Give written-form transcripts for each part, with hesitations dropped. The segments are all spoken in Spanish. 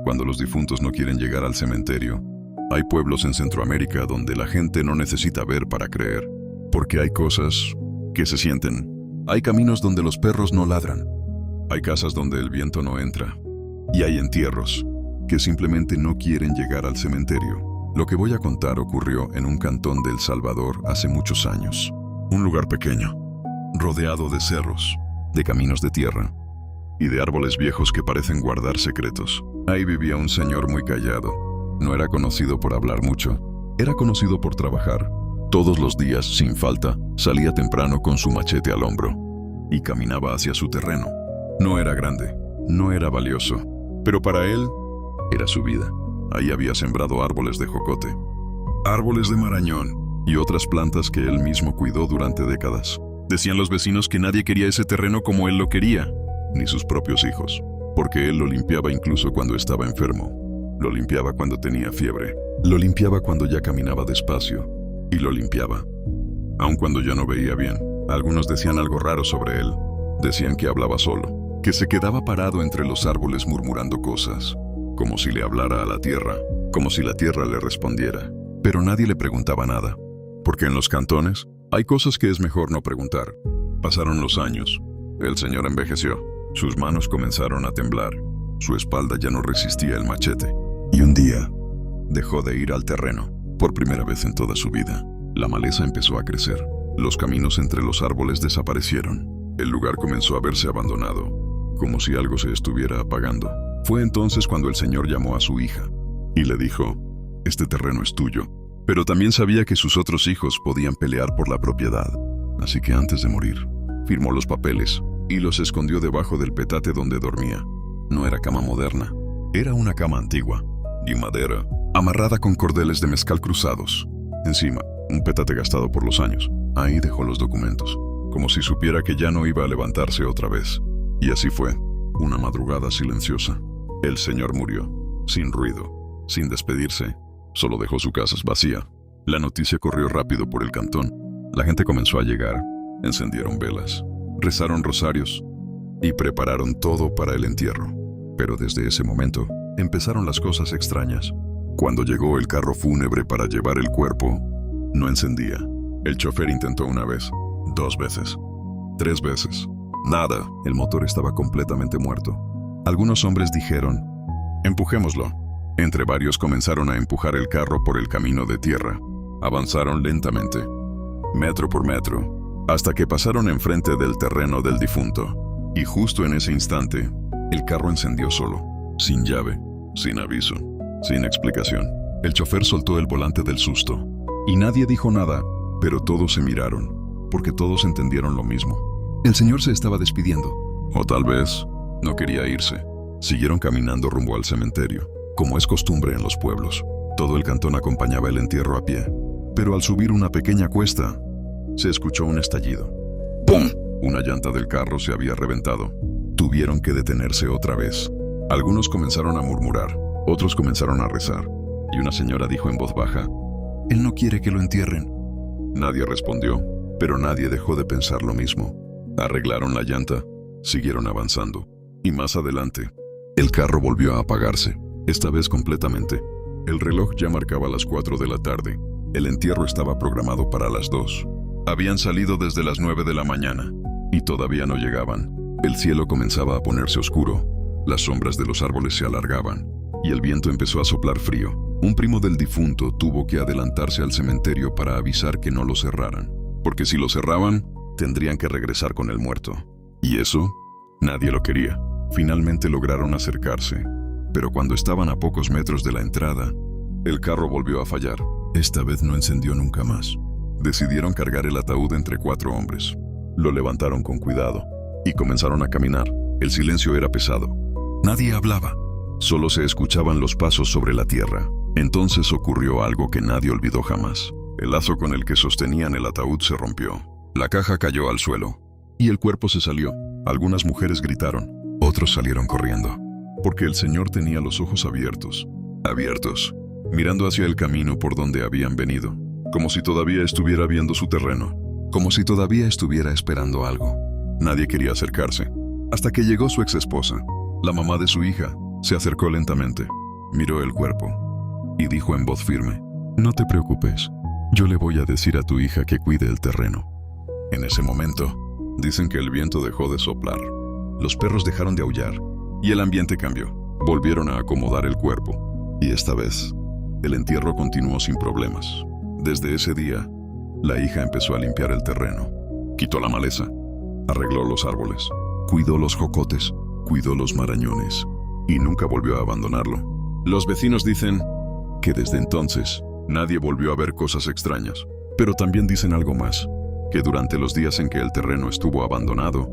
cuando los difuntos no quieren llegar al cementerio. Hay pueblos en Centroamérica donde la gente no necesita ver para creer, porque hay cosas que se sienten. Hay caminos donde los perros no ladran. Hay casas donde el viento no entra. Y hay entierros que simplemente no quieren llegar al cementerio. Lo que voy a contar ocurrió en un cantón de El Salvador hace muchos años. Un lugar pequeño, rodeado de cerros, de caminos de tierra y de árboles viejos que parecen guardar secretos. Ahí vivía un señor muy callado. No era conocido por hablar mucho, era conocido por trabajar. Todos los días, sin falta, salía temprano con su machete al hombro y caminaba hacia su terreno. No era grande, no era valioso, pero para él era su vida. Ahí había sembrado árboles de jocote, árboles de marañón y otras plantas que él mismo cuidó durante décadas. Decían los vecinos que nadie quería ese terreno como él lo quería, ni sus propios hijos, porque él lo limpiaba incluso cuando estaba enfermo. Lo limpiaba cuando tenía fiebre, lo limpiaba cuando ya caminaba despacio, y lo limpiaba aun cuando ya no veía bien. Algunos decían algo raro sobre él. Decían que hablaba solo, que se quedaba parado entre los árboles murmurando cosas, como si le hablara a la tierra, como si la tierra le respondiera. Pero nadie le preguntaba nada, porque en los cantones hay cosas que es mejor no preguntar. Pasaron los años. El señor envejeció. Sus manos comenzaron a temblar. Su espalda ya no resistía el machete. Y un día, dejó de ir al terreno. Por primera vez en toda su vida, la maleza empezó a crecer. Los caminos entre los árboles desaparecieron. El lugar comenzó a verse abandonado, como si algo se estuviera apagando. Fue entonces cuando el señor llamó a su hija y le dijo: «Este terreno es tuyo». Pero también sabía que sus otros hijos podían pelear por la propiedad. Así que antes de morir, firmó los papeles y los escondió debajo del petate donde dormía. No era cama moderna, era una cama antigua, de madera, amarrada con cordeles de mezcal cruzados. Encima, un petate gastado por los años. Ahí dejó los documentos, como si supiera que ya no iba a levantarse otra vez. Y así fue, una madrugada silenciosa. El señor murió, sin ruido, sin despedirse. Solo dejó su casa vacía. La noticia corrió rápido por el cantón. La gente comenzó a llegar, encendieron velas, rezaron rosarios y prepararon todo para el entierro. Pero desde ese momento empezaron las cosas extrañas. Cuando llegó el carro fúnebre para llevar el cuerpo, no encendía. El chofer intentó una vez, 2 veces, 3 veces. Nada, el motor estaba completamente muerto. Algunos hombres dijeron: «Empujémoslo». Entre varios comenzaron a empujar el carro por el camino de tierra. Avanzaron lentamente, metro por metro, hasta que pasaron enfrente del terreno del difunto. Y justo en ese instante, el carro encendió solo, sin llave, sin aviso, sin explicación. El chofer soltó el volante del susto, y nadie dijo nada, pero todos se miraron, porque todos entendieron lo mismo. El señor se estaba despidiendo. O tal vez no quería irse. Siguieron caminando rumbo al cementerio. Como es costumbre en los pueblos, todo el cantón acompañaba el entierro a pie. Pero al subir una pequeña cuesta, se escuchó un estallido. ¡Pum! Una llanta del carro se había reventado. Tuvieron que detenerse otra vez. Algunos comenzaron a murmurar, otros comenzaron a rezar, y una señora dijo en voz baja: «Él no quiere que lo entierren». Nadie respondió, pero nadie dejó de pensar lo mismo. Arreglaron la llanta, siguieron avanzando, y más adelante, el carro volvió a apagarse. Esta vez completamente. El reloj ya marcaba las 4 de la tarde. El entierro estaba programado para las 2. Habían salido desde las 9 de la mañana y todavía no llegaban. El cielo comenzaba a ponerse oscuro. Las sombras de los árboles se alargaban y el viento empezó a soplar frío. Un primo del difunto tuvo que adelantarse al cementerio para avisar que no lo cerraran, porque si lo cerraban, tendrían que regresar con el muerto. Y eso, nadie lo quería. Finalmente lograron acercarse. Pero cuando estaban a pocos metros de la entrada, el carro volvió a fallar. Esta vez no encendió nunca más. Decidieron cargar el ataúd entre 4 hombres. Lo levantaron con cuidado y comenzaron a caminar. El silencio era pesado. Nadie hablaba. Solo se escuchaban los pasos sobre la tierra. Entonces ocurrió algo que nadie olvidó jamás. El lazo con el que sostenían el ataúd se rompió. La caja cayó al suelo y el cuerpo se salió. Algunas mujeres gritaron, otros salieron corriendo. Porque el señor tenía los ojos abiertos, mirando hacia el camino por donde habían venido, como si todavía estuviera viendo su terreno, como si todavía estuviera esperando algo. Nadie quería acercarse, hasta que llegó su ex esposa, la mamá de su hija, Se acercó lentamente, miró el cuerpo y dijo en voz firme: «No te preocupes, yo le voy a decir a tu hija que cuide el terreno». En ese momento, dicen que el viento dejó de soplar, los perros dejaron de aullar y el ambiente cambió. Volvieron a acomodar el cuerpo y esta vez, el entierro continuó sin problemas. Desde ese día, la hija empezó a limpiar el terreno, quitó la maleza, arregló los árboles, cuidó los jocotes, cuidó los marañones y nunca volvió a abandonarlo. Los vecinos dicen que desde entonces nadie volvió a ver cosas extrañas, pero también dicen algo más, que durante los días en que el terreno estuvo abandonado,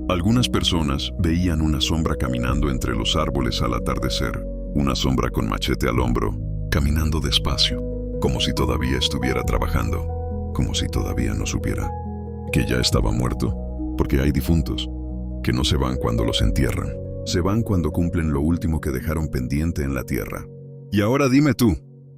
algunas personas veían una sombra caminando entre los árboles al atardecer, una sombra con machete al hombro, caminando despacio, como si todavía estuviera trabajando, como si todavía no supiera que ya estaba muerto, porque hay difuntos que no se van cuando los entierran, se van cuando cumplen lo último que dejaron pendiente en la tierra. Y ahora dime tú,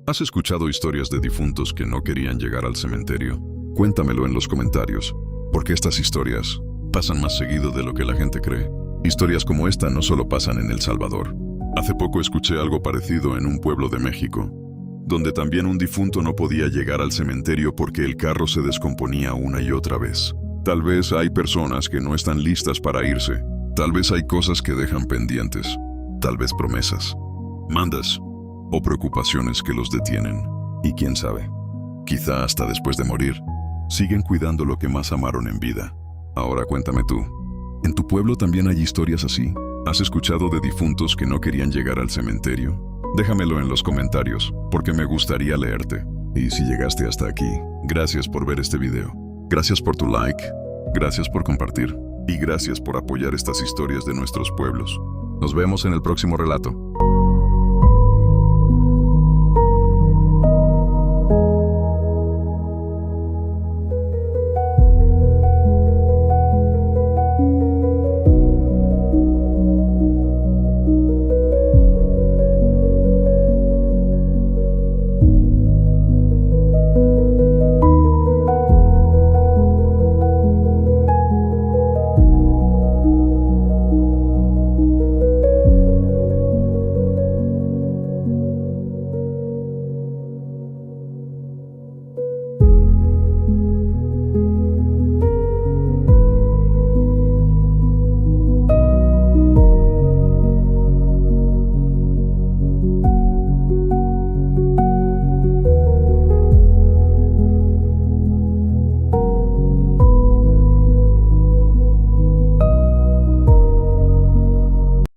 ¿has escuchado historias de difuntos que no querían llegar al cementerio? Cuéntamelo en los comentarios, porque estas historias pasan más seguido de lo que la gente cree. Historias como esta no solo pasan en El Salvador. Hace poco escuché algo parecido en un pueblo de México, donde también un difunto no podía llegar al cementerio porque el carro se descomponía una y otra vez. Tal vez hay personas que no están listas para irse. Tal vez hay cosas que dejan pendientes. Tal vez promesas, mandas o preocupaciones que los detienen. Y quién sabe, quizá hasta después de morir, siguen cuidando lo que más amaron en vida. Ahora cuéntame tú, ¿en tu pueblo también hay historias así? ¿Has escuchado de difuntos que no querían llegar al cementerio? Déjamelo en los comentarios, porque me gustaría leerte. Y si llegaste hasta aquí, gracias por ver este video. Gracias por tu like, gracias por compartir, y gracias por apoyar estas historias de nuestros pueblos. Nos vemos en el próximo relato.